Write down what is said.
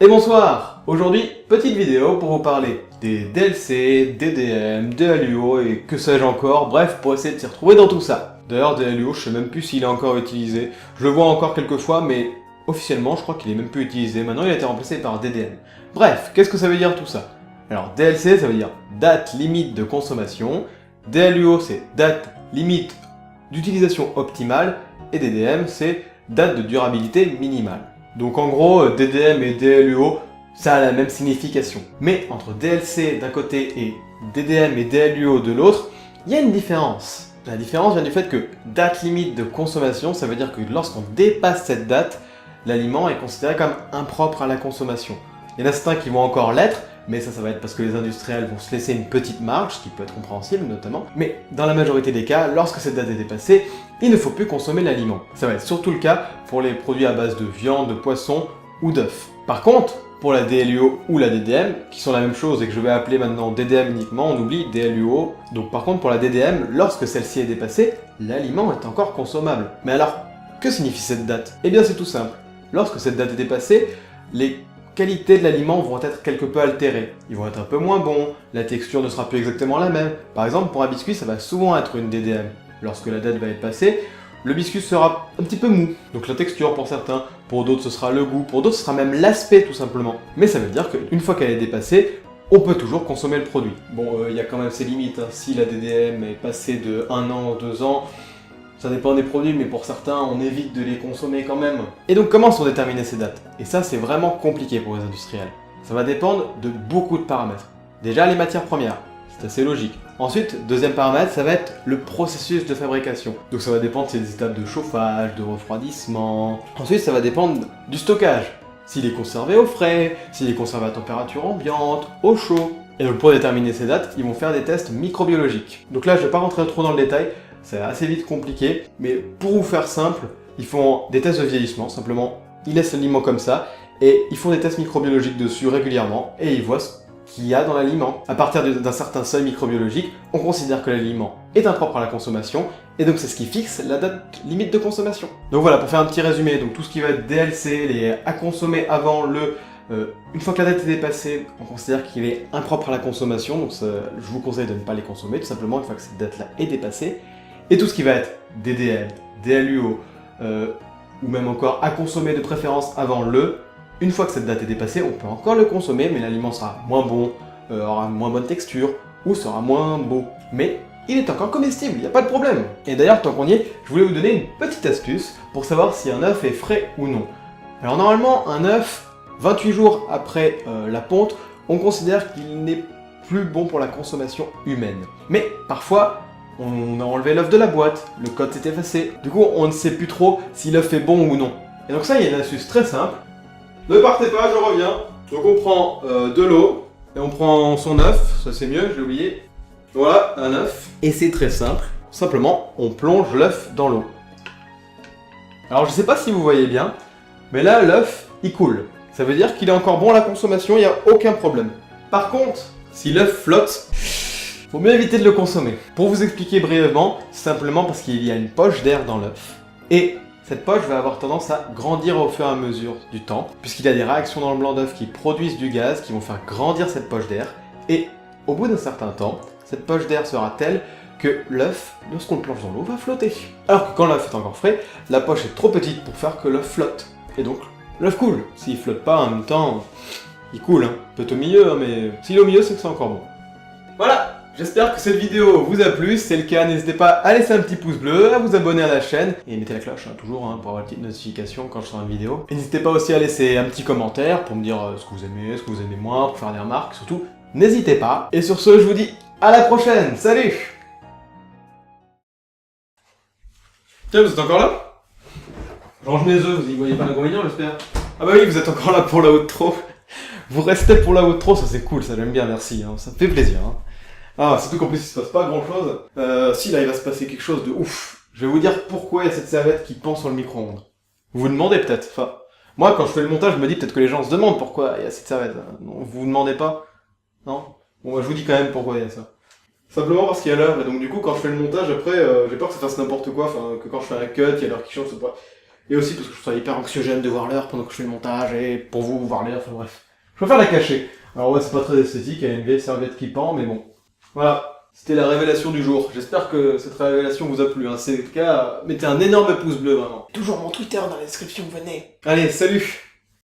Et bonsoir! Aujourd'hui, petite vidéo pour vous parler des DLC, DDM, DLUO et que sais-je encore, bref, pour essayer de s'y retrouver dans tout ça. D'ailleurs, DLUO, je sais même plus s'il est encore utilisé. Je le vois encore quelques fois, mais officiellement, je crois qu'il est même plus utilisé. Maintenant, il a été remplacé par DDM. Bref, qu'est-ce que ça veut dire tout ça? Alors, DLC, ça veut dire date limite de consommation. DLUO, c'est date limite d'utilisation optimale. Et DDM, c'est date de durabilité minimale. Donc en gros, DDM et DLUO, ça a la même signification. Mais entre DLC d'un côté et DDM et DLUO de l'autre, il y a une différence. La différence vient du fait que date limite de consommation, ça veut dire que lorsqu'on dépasse cette date, l'aliment est considéré comme impropre à la consommation. Il y en a certains qui vont encore l'être, mais ça va être parce que les industriels vont se laisser une petite marge, ce qui peut être compréhensible notamment. Mais dans la majorité des cas, lorsque cette date est dépassée, il ne faut plus consommer l'aliment. Ça va être surtout le cas pour les produits à base de viande, de poisson ou d'œufs. Par contre, pour la DLUO ou la DDM, qui sont la même chose et que je vais appeler maintenant DDM uniquement, on oublie DLUO. Donc par contre pour la DDM, lorsque celle-ci est dépassée, l'aliment est encore consommable. Mais alors, que signifie cette date? Eh bien c'est tout simple. Lorsque cette date est dépassée, les qualités de l'aliment vont être quelque peu altérées. Ils vont être un peu moins bons, la texture ne sera plus exactement la même. Par exemple, pour un biscuit, ça va souvent être une DDM. Lorsque la date va être passée, le biscuit sera un petit peu mou. Donc la texture pour certains, pour d'autres ce sera le goût, pour d'autres ce sera même l'aspect tout simplement. Mais ça veut dire qu'une fois qu'elle est dépassée, on peut toujours consommer le produit. Bon, il y a quand même ses limites, hein. Si la DDM est passée de 1 an, 2 ans, ça dépend des produits, mais pour certains, on évite de les consommer quand même. Et donc comment sont déterminées ces dates? Et ça, c'est vraiment compliqué pour les industriels. Ça va dépendre de beaucoup de paramètres. Déjà, les matières premières, c'est assez logique. Ensuite, deuxième paramètre, ça va être le processus de fabrication. Donc ça va dépendre des étapes de chauffage, de refroidissement. Ensuite, ça va dépendre du stockage. S'il est conservé au frais, s'il est conservé à température ambiante, au chaud. Et donc pour déterminer ces dates, ils vont faire des tests microbiologiques. Donc là, je ne vais pas rentrer trop dans le détail, c'est assez vite compliqué, mais pour vous faire simple, ils font des tests de vieillissement, simplement, ils laissent l'aliment comme ça, et ils font des tests microbiologiques dessus régulièrement, et ils voient ce qu'il y a dans l'aliment. À partir d'un certain seuil microbiologique, on considère que l'aliment est impropre à la consommation, et donc c'est ce qui fixe la date limite de consommation. Donc voilà, pour faire un petit résumé, donc tout ce qui va être DLC, les à consommer avant le... une fois que la date est dépassée, on considère qu'il est impropre à la consommation, donc ça, je vous conseille de ne pas les consommer, tout simplement une fois que cette date-là est dépassée. Et tout ce qui va être DDM, DLUO, ou même encore à consommer de préférence avant le, une fois que cette date est dépassée, on peut encore le consommer, mais l'aliment sera moins bon, aura une moins bonne texture, ou sera moins beau. Mais il est encore comestible, il n'y a pas de problème. Et d'ailleurs, tant qu'on y est, je voulais vous donner une petite astuce pour savoir si un œuf est frais ou non. Alors normalement, un œuf, 28 jours après la ponte, on considère qu'il n'est plus bon pour la consommation humaine. Mais parfois, on a enlevé l'œuf de la boîte, le code s'est effacé, du coup on ne sait plus trop si l'œuf est bon ou non. Et donc ça, il y a une astuce très simple. Ne partez pas, je reviens. Donc on prend de l'eau, et on prend son œuf, ça c'est mieux, j'ai oublié. Voilà, un œuf. Et c'est très simple, simplement on plonge l'œuf dans l'eau. Alors je sais pas si vous voyez bien, mais là l'œuf il coule. Ça veut dire qu'il est encore bon à la consommation, il n'y a aucun problème. Par contre, si l'œuf flotte, faut mieux éviter de le consommer. Pour vous expliquer brièvement, simplement parce qu'il y a une poche d'air dans l'œuf. Et cette poche va avoir tendance à grandir au fur et à mesure du temps, puisqu'il y a des réactions dans le blanc d'œuf qui produisent du gaz, qui vont faire grandir cette poche d'air. Et au bout d'un certain temps, cette poche d'air sera telle que l'œuf, lorsqu'on le plonge dans l'eau, va flotter. Alors que quand l'œuf est encore frais, la poche est trop petite pour faire que l'œuf flotte. Et donc, l'œuf coule. S'il flotte pas en même temps, il coule. Hein. Peut-être au milieu, hein, mais s'il est au milieu, c'est que c'est encore bon. Voilà! J'espère que cette vidéo vous a plu, si c'est le cas, n'hésitez pas à laisser un petit pouce bleu, à vous abonner à la chaîne, et mettez la cloche, hein, toujours, hein, pour avoir une petite notification quand je sors une vidéo. Et n'hésitez pas aussi à laisser un petit commentaire pour me dire ce que vous aimez, ce que vous aimez moins, pour faire des remarques, surtout, n'hésitez pas. Et sur ce, je vous dis à la prochaine, salut! Tiens, vous êtes encore là? Je range mes œufs, vous y voyez pas l'inconvénient, j'espère? Ah bah oui, vous êtes encore là pour la outro. Vous restez pour la outro, ça c'est cool, ça j'aime bien, merci, hein, ça me fait plaisir. Hein. Ah, surtout qu'en plus il se passe pas grand chose. Si là il va se passer quelque chose de ouf. Je vais vous dire pourquoi il y a cette serviette qui pend sur le micro-ondes. Vous vous demandez peut-être, enfin... Moi quand je fais le montage, je me dis peut-être que les gens se demandent pourquoi il y a cette serviette. Non, vous vous demandez pas? Non? Bon bah je vous dis quand même pourquoi il y a ça. Simplement parce qu'il y a l'heure, et donc du coup quand je fais le montage après, j'ai peur que ça fasse n'importe quoi, enfin que quand je fais un cut, il y a l'heure qui change, c'est pas... Et aussi parce que je trouve ça hyper anxiogène de voir l'heure pendant que je fais le montage, et pour vous voir l'heure, enfin bref. Je préfère la cacher. Alors ouais, c'est pas très esthétique, il y a une vieille serviette qui pend, mais bon. Voilà. C'était la révélation du jour. J'espère que cette révélation vous a plu. Si c'est le cas, mettez un énorme pouce bleu, vraiment. Toujours mon Twitter dans la description, venez. Allez, salut!